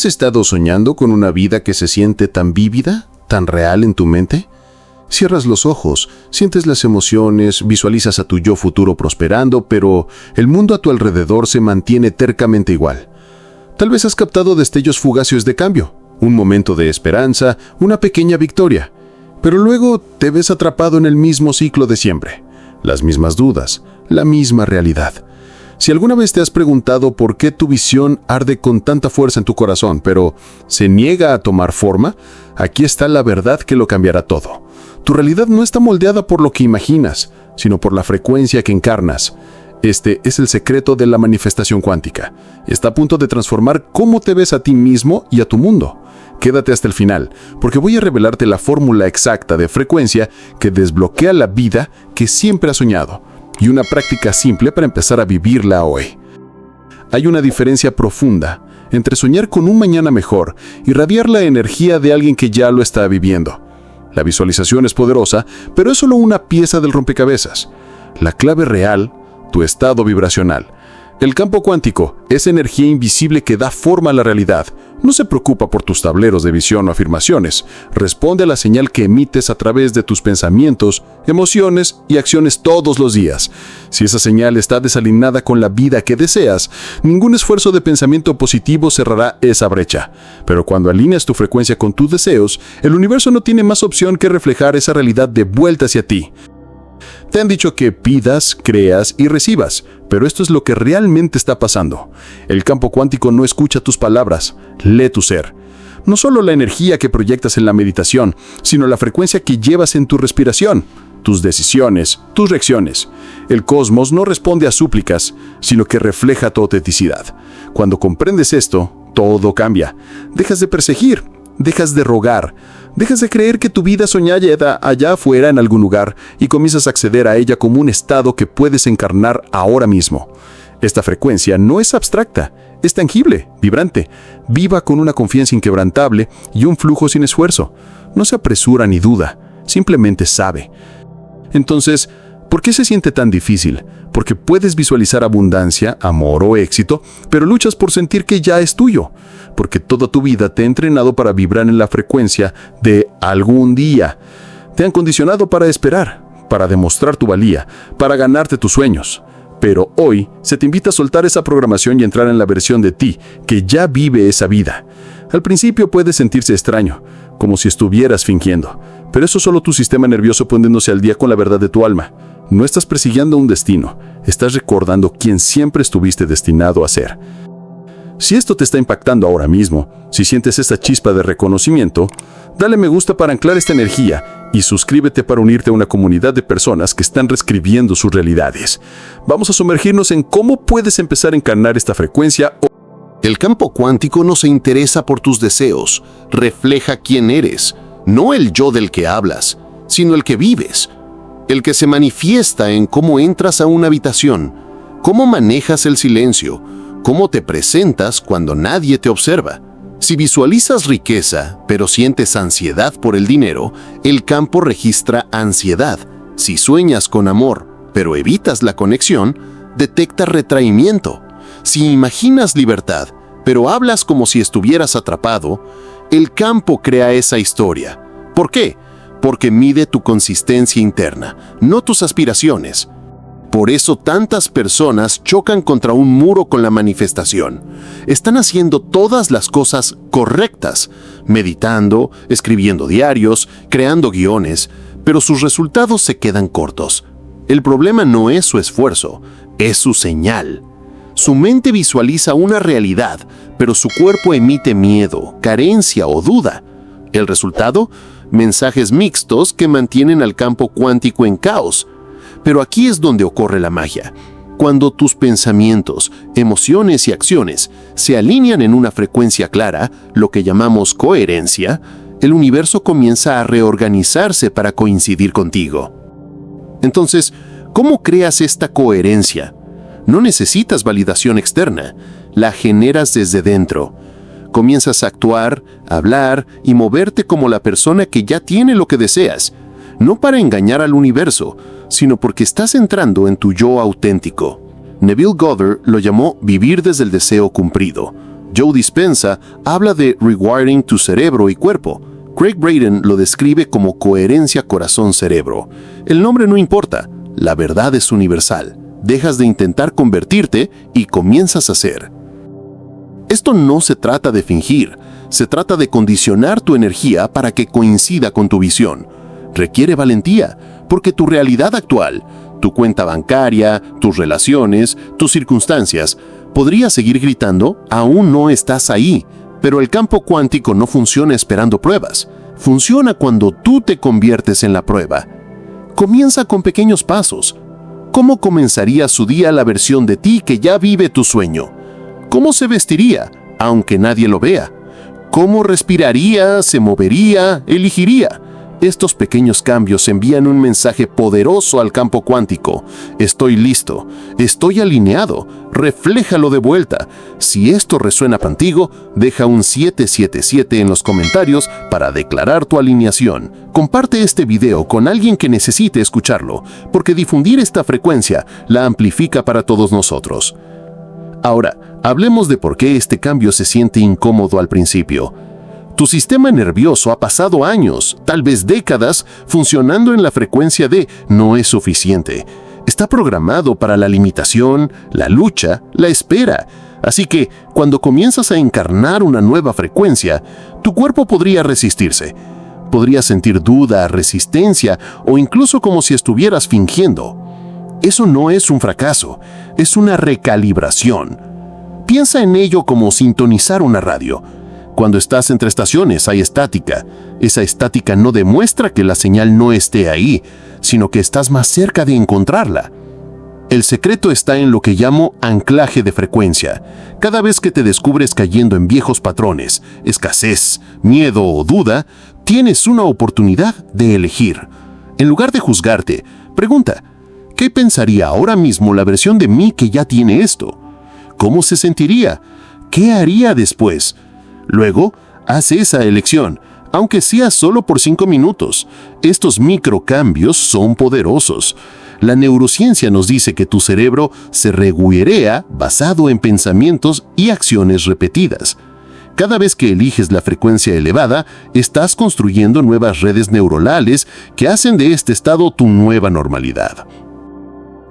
has estado soñando con una vida que se siente tan vívida, tan real en tu mente? Cierras los ojos, sientes las emociones, visualizas a tu yo futuro prosperando, pero el mundo a tu alrededor se mantiene tercamente igual. Tal vez has captado destellos fugaces de cambio, un momento de esperanza, una pequeña victoria, pero luego te ves atrapado en el mismo ciclo de siempre, las mismas dudas, la misma realidad. Si alguna vez te has preguntado por qué tu visión arde con tanta fuerza en tu corazón, pero se niega a tomar forma, aquí está la verdad que lo cambiará todo. Tu realidad no está moldeada por lo que imaginas, sino por la frecuencia que encarnas. Este es el secreto de la manifestación cuántica. Está a punto de transformar cómo te ves a ti mismo y a tu mundo. Quédate hasta el final, porque voy a revelarte la fórmula exacta de frecuencia que desbloquea la vida que siempre has soñado, y una práctica simple para empezar a vivirla hoy. Hay una diferencia profunda entre soñar con un mañana mejor y irradiar la energía de alguien que ya lo está viviendo. La visualización es poderosa, pero es solo una pieza del rompecabezas. La clave real, tu estado vibracional. El campo cuántico es energía invisible que da forma a la realidad. No se preocupa por tus tableros de visión o afirmaciones. Responde a la señal que emites a través de tus pensamientos, emociones y acciones todos los días. Si esa señal está desalineada con la vida que deseas, ningún esfuerzo de pensamiento positivo cerrará esa brecha. Pero cuando alineas tu frecuencia con tus deseos, el universo no tiene más opción que reflejar esa realidad de vuelta hacia ti. Te han dicho que pidas, creas y recibas, pero esto es lo que realmente está pasando. El campo cuántico no escucha tus palabras, lee tu ser. No solo la energía que proyectas en la meditación, sino la frecuencia que llevas en tu respiración, tus decisiones, tus reacciones. El cosmos no responde a súplicas, sino que refleja tu autenticidad. Cuando comprendes esto, todo cambia. Dejas de perseguir, dejas de rogar, dejas de creer que tu vida soñada allá afuera en algún lugar y comienzas a acceder a ella como un estado que puedes encarnar ahora mismo. Esta frecuencia no es abstracta, es tangible, vibrante, viva con una confianza inquebrantable y un flujo sin esfuerzo. No se apresura ni duda, simplemente sabe. Entonces, ¿por qué se siente tan difícil? Porque puedes visualizar abundancia, amor o éxito, pero luchas por sentir que ya es tuyo. Porque toda tu vida te ha entrenado para vibrar en la frecuencia de algún día. Te han condicionado para esperar, para demostrar tu valía, para ganarte tus sueños. Pero hoy se te invita a soltar esa programación y entrar en la versión de ti que ya vive esa vida. Al principio puede sentirse extraño, como si estuvieras fingiendo, pero eso es solo tu sistema nervioso poniéndose al día con la verdad de tu alma. No estás persiguiendo un destino, estás recordando quién siempre estuviste destinado a ser. Si esto te está impactando ahora mismo, si sientes esta chispa de reconocimiento, dale me gusta para anclar esta energía y suscríbete para unirte a una comunidad de personas que están reescribiendo sus realidades. Vamos a sumergirnos en cómo puedes empezar a encarnar esta frecuencia. El campo cuántico no se interesa por tus deseos, refleja quién eres, no el yo del que hablas, sino el que vives, el que se manifiesta en cómo entras a una habitación, cómo manejas el silencio, cómo te presentas cuando nadie te observa. Si visualizas riqueza, pero sientes ansiedad por el dinero, el campo registra ansiedad. Si sueñas con amor, pero evitas la conexión, detecta retraimiento. Si imaginas libertad, pero hablas como si estuvieras atrapado, el campo crea esa historia. ¿Por qué? Porque mide tu consistencia interna, no tus aspiraciones. Por eso tantas personas chocan contra un muro con la manifestación. Están haciendo todas las cosas correctas, meditando, escribiendo diarios, creando guiones, pero sus resultados se quedan cortos. El problema no es su esfuerzo, es su señal. Su mente visualiza una realidad, pero su cuerpo emite miedo, carencia o duda. ¿El resultado? Mensajes mixtos que mantienen al campo cuántico en caos. Pero aquí es donde ocurre la magia. Cuando tus pensamientos, emociones y acciones se alinean en una frecuencia clara, lo que llamamos coherencia, el universo comienza a reorganizarse para coincidir contigo. Entonces, ¿cómo creas esta coherencia? No necesitas validación externa, la generas desde dentro. Comienzas a actuar, hablar y moverte como la persona que ya tiene lo que deseas, no para engañar al universo, sino porque estás entrando en tu yo auténtico. Neville Goddard lo llamó vivir desde el deseo cumplido. Joe Dispenza habla de rewiring tu cerebro y cuerpo. Craig Braden lo describe como coherencia corazón-cerebro. El nombre no importa, la verdad es universal. Dejas de intentar convertirte y comienzas a ser. Esto no se trata de fingir, se trata de condicionar tu energía para que coincida con tu visión. Requiere valentía, porque tu realidad actual, tu cuenta bancaria, tus relaciones, tus circunstancias, podría seguir gritando, aún no estás ahí. Pero el campo cuántico no funciona esperando pruebas. Funciona cuando tú te conviertes en la prueba. Comienza con pequeños pasos. ¿Cómo comenzaría su día la versión de ti que ya vive tu sueño? ¿Cómo se vestiría, aunque nadie lo vea? ¿Cómo respiraría, se movería, elegiría? Estos pequeños cambios envían un mensaje poderoso al campo cuántico. Estoy listo, estoy alineado, refléjalo de vuelta. Si esto resuena contigo, deja un 777 en los comentarios para declarar tu alineación. Comparte este video con alguien que necesite escucharlo, porque difundir esta frecuencia la amplifica para todos nosotros. Ahora, hablemos de por qué este cambio se siente incómodo al principio. Tu sistema nervioso ha pasado años, tal vez décadas, funcionando en la frecuencia de no es suficiente. Está programado para la limitación, la lucha, la espera. Así que, cuando comienzas a encarnar una nueva frecuencia, tu cuerpo podría resistirse. Podrías sentir duda, resistencia o incluso como si estuvieras fingiendo. Eso no es un fracaso, es una recalibración. Piensa en ello como sintonizar una radio. Cuando estás entre estaciones hay estática. Esa estática no demuestra que la señal no esté ahí, sino que estás más cerca de encontrarla. El secreto está en lo que llamo anclaje de frecuencia. Cada vez que te descubres cayendo en viejos patrones, escasez, miedo o duda, tienes una oportunidad de elegir. En lugar de juzgarte, pregunta, ¿qué pensaría ahora mismo la versión de mí que ya tiene esto? ¿Cómo se sentiría? ¿Qué haría después? Luego, haz esa elección, aunque sea solo por 5 minutos. Estos microcambios son poderosos. La neurociencia nos dice que tu cerebro se rewirea basado en pensamientos y acciones repetidas. Cada vez que eliges la frecuencia elevada, estás construyendo nuevas redes neuronales que hacen de este estado tu nueva normalidad.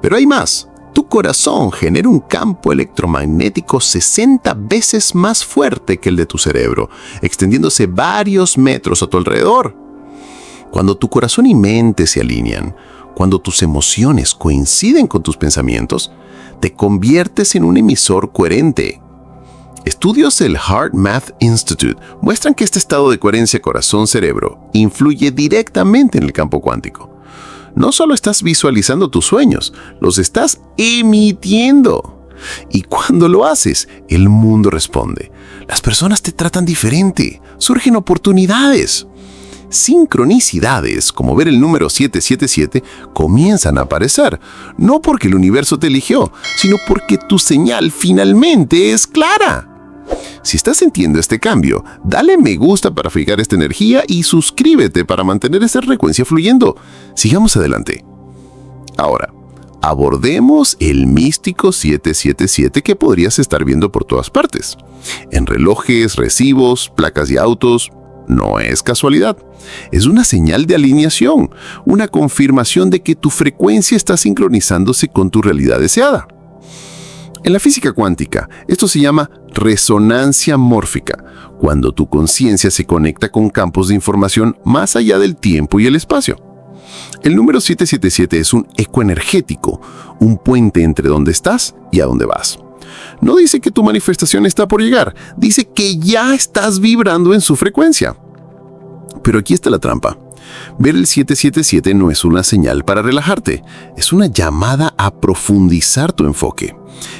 Pero hay más. Tu corazón genera un campo electromagnético 60 veces más fuerte que el de tu cerebro, extendiéndose varios metros a tu alrededor. Cuando tu corazón y mente se alinean, cuando tus emociones coinciden con tus pensamientos, te conviertes en un emisor coherente. Estudios del Heart Math Institute muestran que este estado de coherencia corazón-cerebro influye directamente en el campo cuántico. No solo estás visualizando tus sueños, los estás emitiendo. Y cuando lo haces, el mundo responde. Las personas te tratan diferente, surgen oportunidades. Sincronicidades, como ver el número 777, comienzan a aparecer, no porque el universo te eligió, sino porque tu señal finalmente es clara. Si estás sintiendo este cambio, dale me gusta para fijar esta energía y suscríbete para mantener esta frecuencia fluyendo. Sigamos adelante. Ahora, abordemos el místico 777 que podrías estar viendo por todas partes. En relojes, recibos, placas de autos. No es casualidad. Es una señal de alineación, una confirmación de que tu frecuencia está sincronizándose con tu realidad deseada. En la física cuántica, esto se llama resonancia mórfica, cuando tu conciencia se conecta con campos de información más allá del tiempo y el espacio. El número 777 es un eco energético, un puente entre donde estás y a dónde vas. No dice que tu manifestación está por llegar, dice que ya estás vibrando en su frecuencia. Pero aquí está la trampa. Ver el 777 no es una señal para relajarte, es una llamada a profundizar tu enfoque.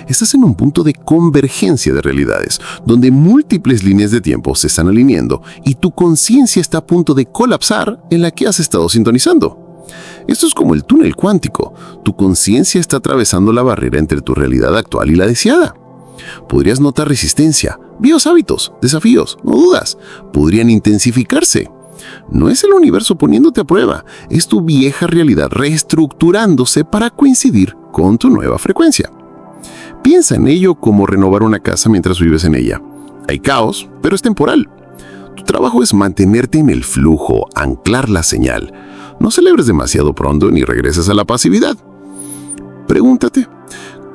Estás en un punto de convergencia de realidades, donde múltiples líneas de tiempo se están alineando y tu conciencia está a punto de colapsar en la que has estado sintonizando. Esto es como el túnel cuántico. Tu conciencia está atravesando la barrera entre tu realidad actual y la deseada. Podrías notar resistencia, viejos hábitos, desafíos, no dudas, podrían intensificarse. No es el universo poniéndote a prueba, es tu vieja realidad reestructurándose para coincidir con tu nueva frecuencia. Piensa en ello como renovar una casa mientras vives en ella. Hay caos, pero es temporal. Tu trabajo es mantenerte en el flujo, anclar la señal. No celebres demasiado pronto ni regreses a la pasividad. Pregúntate,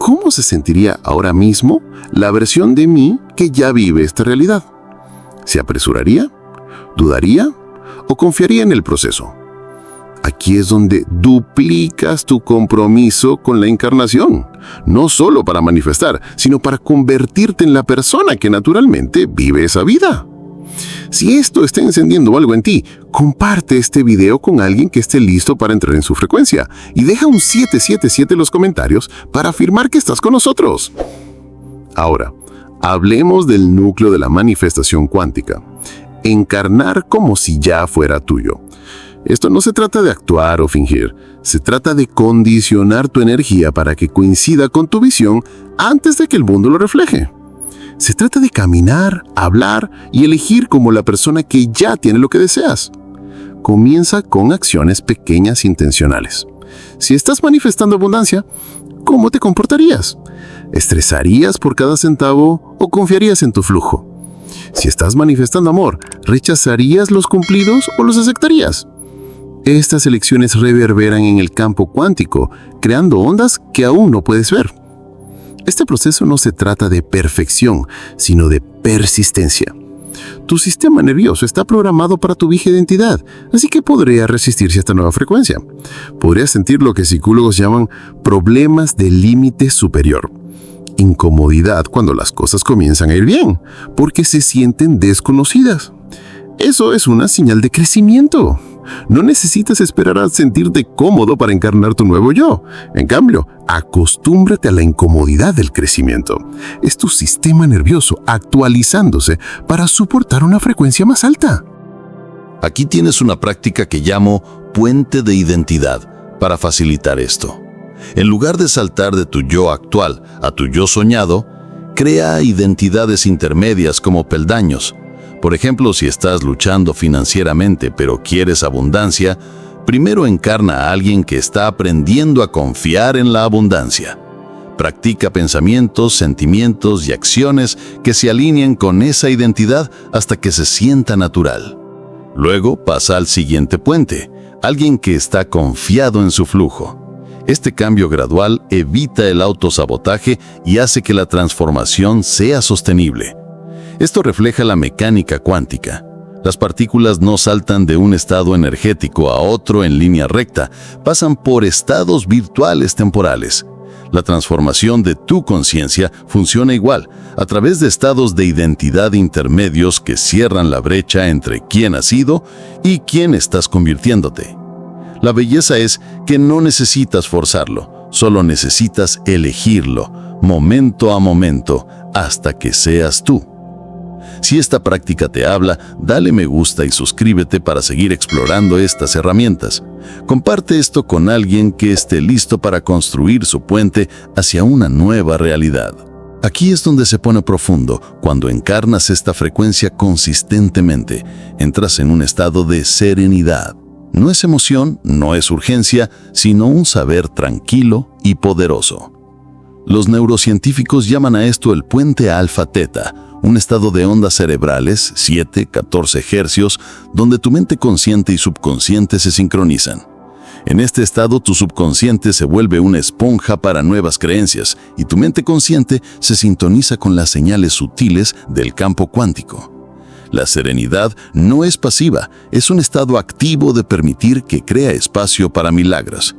¿cómo se sentiría ahora mismo la versión de mí que ya vive esta realidad? ¿Se apresuraría? ¿Dudaría? ¿O confiaría en el proceso? Aquí es donde duplicas tu compromiso con la encarnación, no solo para manifestar, sino para convertirte en la persona que naturalmente vive esa vida. Si esto está encendiendo algo en ti, comparte este video con alguien que esté listo para entrar en su frecuencia y deja un 777 en los comentarios para afirmar que estás con nosotros. Ahora, hablemos del núcleo de la manifestación cuántica. Encarnar como si ya fuera tuyo. Esto no se trata de actuar o fingir, se trata de condicionar tu energía para que coincida con tu visión antes de que el mundo lo refleje. Se trata de caminar, hablar y elegir como la persona que ya tiene lo que deseas. Comienza con acciones pequeñas e intencionales. Si estás manifestando abundancia, ¿cómo te comportarías? ¿Estresarías por cada centavo o confiarías en tu flujo? Si estás manifestando amor, ¿rechazarías los cumplidos o los aceptarías? Estas elecciones reverberan en el campo cuántico, creando ondas que aún no puedes ver. Este proceso no se trata de perfección, sino de persistencia. Tu sistema nervioso está programado para tu vieja identidad, así que podría resistirse a esta nueva frecuencia. Podrías sentir lo que psicólogos llaman problemas de límite superior. Incomodidad cuando las cosas comienzan a ir bien, porque se sienten desconocidas. Eso es una señal de crecimiento. No necesitas esperar a sentirte cómodo para encarnar tu nuevo yo. En cambio, acostúmbrate a la incomodidad del crecimiento. Es tu sistema nervioso actualizándose para soportar una frecuencia más alta. Aquí tienes una práctica que llamo puente de identidad para facilitar esto. En lugar de saltar de tu yo actual a tu yo soñado, crea identidades intermedias como peldaños. Por ejemplo, si estás luchando financieramente pero quieres abundancia, primero encarna a alguien que está aprendiendo a confiar en la abundancia. Practica pensamientos, sentimientos y acciones que se alineen con esa identidad hasta que se sienta natural. Luego pasa al siguiente puente, alguien que está confiado en su flujo. Este cambio gradual evita el autosabotaje y hace que la transformación sea sostenible. Esto refleja la mecánica cuántica. Las partículas no saltan de un estado energético a otro en línea recta, pasan por estados virtuales temporales. La transformación de tu conciencia funciona igual, a través de estados de identidad intermedios que cierran la brecha entre quién has sido y quién estás convirtiéndote. La belleza es que no necesitas forzarlo, solo necesitas elegirlo, momento a momento, hasta que seas tú. Si esta práctica te habla, dale me gusta y suscríbete para seguir explorando estas herramientas. Comparte esto con alguien que esté listo para construir su puente hacia una nueva realidad. Aquí es donde se pone profundo. Cuando encarnas esta frecuencia consistentemente, entras en un estado de serenidad. No es emoción, no es urgencia, sino un saber tranquilo y poderoso. Los neurocientíficos llaman a esto el puente alfa-teta, un estado de ondas cerebrales, 7-14 hercios, donde tu mente consciente y subconsciente se sincronizan. En este estado, tu subconsciente se vuelve una esponja para nuevas creencias y tu mente consciente se sintoniza con las señales sutiles del campo cuántico. La serenidad no es pasiva, es un estado activo de permitir que crea espacio para milagros.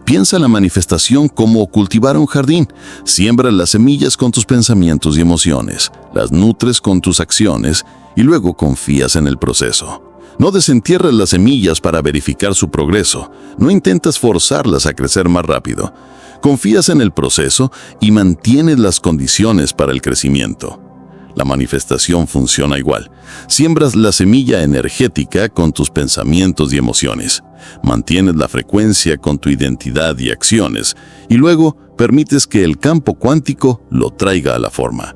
Piensa la manifestación como cultivar un jardín. Siembra las semillas con tus pensamientos y emociones, las nutres con tus acciones y luego confías en el proceso. No desentierras las semillas para verificar su progreso. No intentas forzarlas a crecer más rápido. Confías en el proceso y mantienes las condiciones para el crecimiento. La manifestación funciona igual. Siembras la semilla energética con tus pensamientos y emociones. Mantienes la frecuencia con tu identidad y acciones. Y luego permites que el campo cuántico lo traiga a la forma.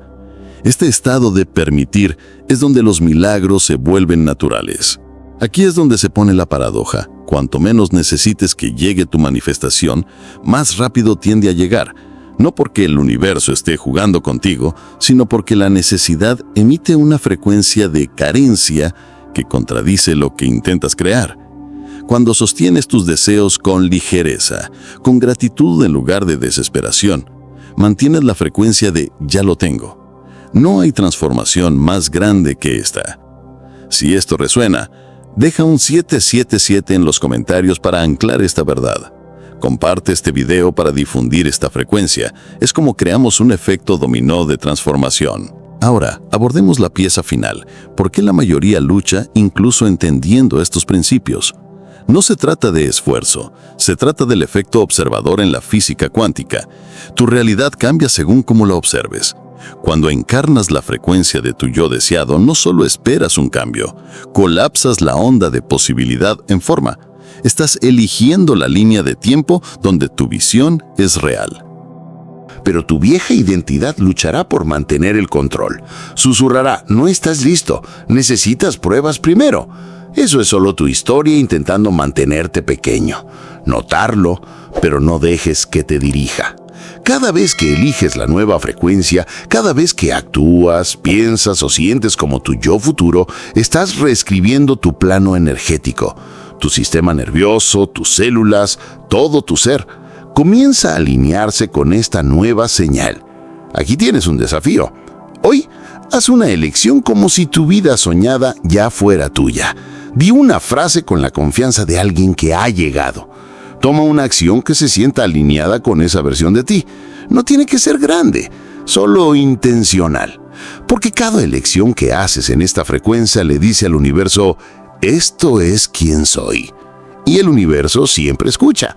Este estado de permitir es donde los milagros se vuelven naturales. Aquí es donde se pone la paradoja. Cuanto menos necesites que llegue tu manifestación, más rápido tiende a llegar. No porque el universo esté jugando contigo, sino porque la necesidad emite una frecuencia de carencia que contradice lo que intentas crear. Cuando sostienes tus deseos con ligereza, con gratitud en lugar de desesperación, mantienes la frecuencia de ya lo tengo. No hay transformación más grande que esta. Si esto resuena, deja un 777 en los comentarios para anclar esta verdad. Comparte este video para difundir esta frecuencia. Es como creamos un efecto dominó de transformación. Ahora, abordemos la pieza final. ¿Por qué la mayoría lucha incluso entendiendo estos principios? No se trata de esfuerzo, se trata del efecto observador en la física cuántica. Tu realidad cambia según cómo la observes. Cuando encarnas la frecuencia de tu yo deseado, no solo esperas un cambio, colapsas la onda de posibilidad en forma. Estás eligiendo la línea de tiempo donde tu visión es real. Pero tu vieja identidad luchará por mantener el control. Susurrará, no estás listo, necesitas pruebas primero. Eso es solo tu historia intentando mantenerte pequeño. Notarlo, pero no dejes que te dirija. Cada vez que eliges la nueva frecuencia, cada vez que actúas, piensas o sientes como tu yo futuro, estás reescribiendo tu plano energético. Tu sistema nervioso, tus células, todo tu ser, comienza a alinearse con esta nueva señal. Aquí tienes un desafío. Hoy, haz una elección como si tu vida soñada ya fuera tuya. Di una frase con la confianza de alguien que ha llegado. Toma una acción que se sienta alineada con esa versión de ti. No tiene que ser grande, solo intencional. Porque cada elección que haces en esta frecuencia le dice al universo, esto es quien soy. Y el universo siempre escucha.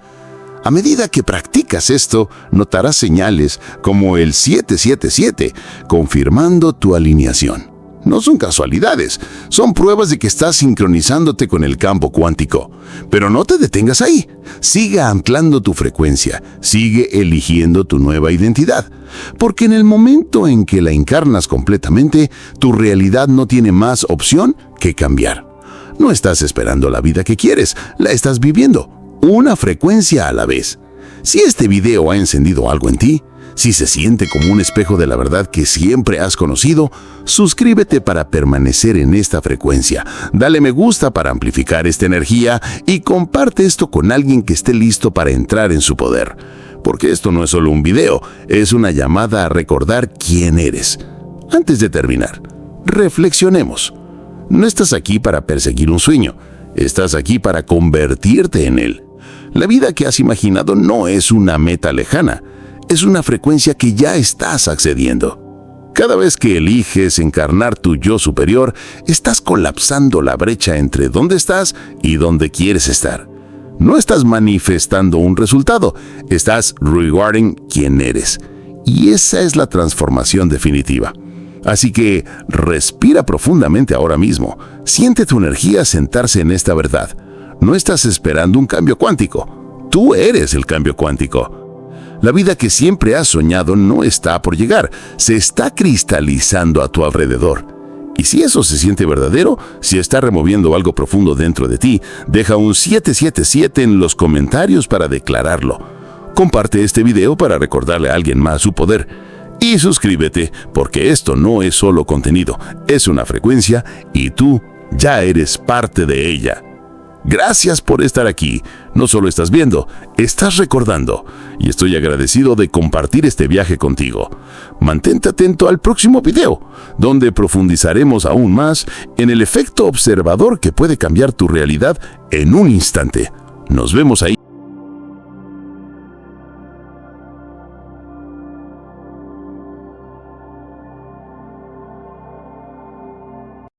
A medida que practicas esto, notarás señales como el 777, confirmando tu alineación. No son casualidades, son pruebas de que estás sincronizándote con el campo cuántico. Pero no te detengas ahí. Sigue anclando tu frecuencia, sigue eligiendo tu nueva identidad. Porque en el momento en que la encarnas completamente, tu realidad no tiene más opción que cambiar. No estás esperando la vida que quieres, la estás viviendo, una frecuencia a la vez. Si este video ha encendido algo en ti, si se siente como un espejo de la verdad que siempre has conocido, suscríbete para permanecer en esta frecuencia. Dale me gusta para amplificar esta energía y comparte esto con alguien que esté listo para entrar en su poder. Porque esto no es solo un video, es una llamada a recordar quién eres. Antes de terminar, reflexionemos. No estás aquí para perseguir un sueño, estás aquí para convertirte en él. La vida que has imaginado no es una meta lejana, es una frecuencia que ya estás accediendo. Cada vez que eliges encarnar tu yo superior, estás colapsando la brecha entre dónde estás y dónde quieres estar. No estás manifestando un resultado, estás rewarding quién eres. Y esa es la transformación definitiva. Así que respira profundamente ahora mismo. Siente tu energía sentarse en esta verdad. No estás esperando un cambio cuántico. Tú eres el cambio cuántico. La vida que siempre has soñado no está por llegar, se está cristalizando a tu alrededor. Y si eso se siente verdadero, si está removiendo algo profundo dentro de ti, deja un 777 en los comentarios para declararlo. Comparte este video para recordarle a alguien más su poder. Y suscríbete, porque esto no es solo contenido, es una frecuencia y tú ya eres parte de ella. Gracias por estar aquí. No solo estás viendo, estás recordando. Y estoy agradecido de compartir este viaje contigo. Mantente atento al próximo video, donde profundizaremos aún más en el efecto observador que puede cambiar tu realidad en un instante. Nos vemos ahí.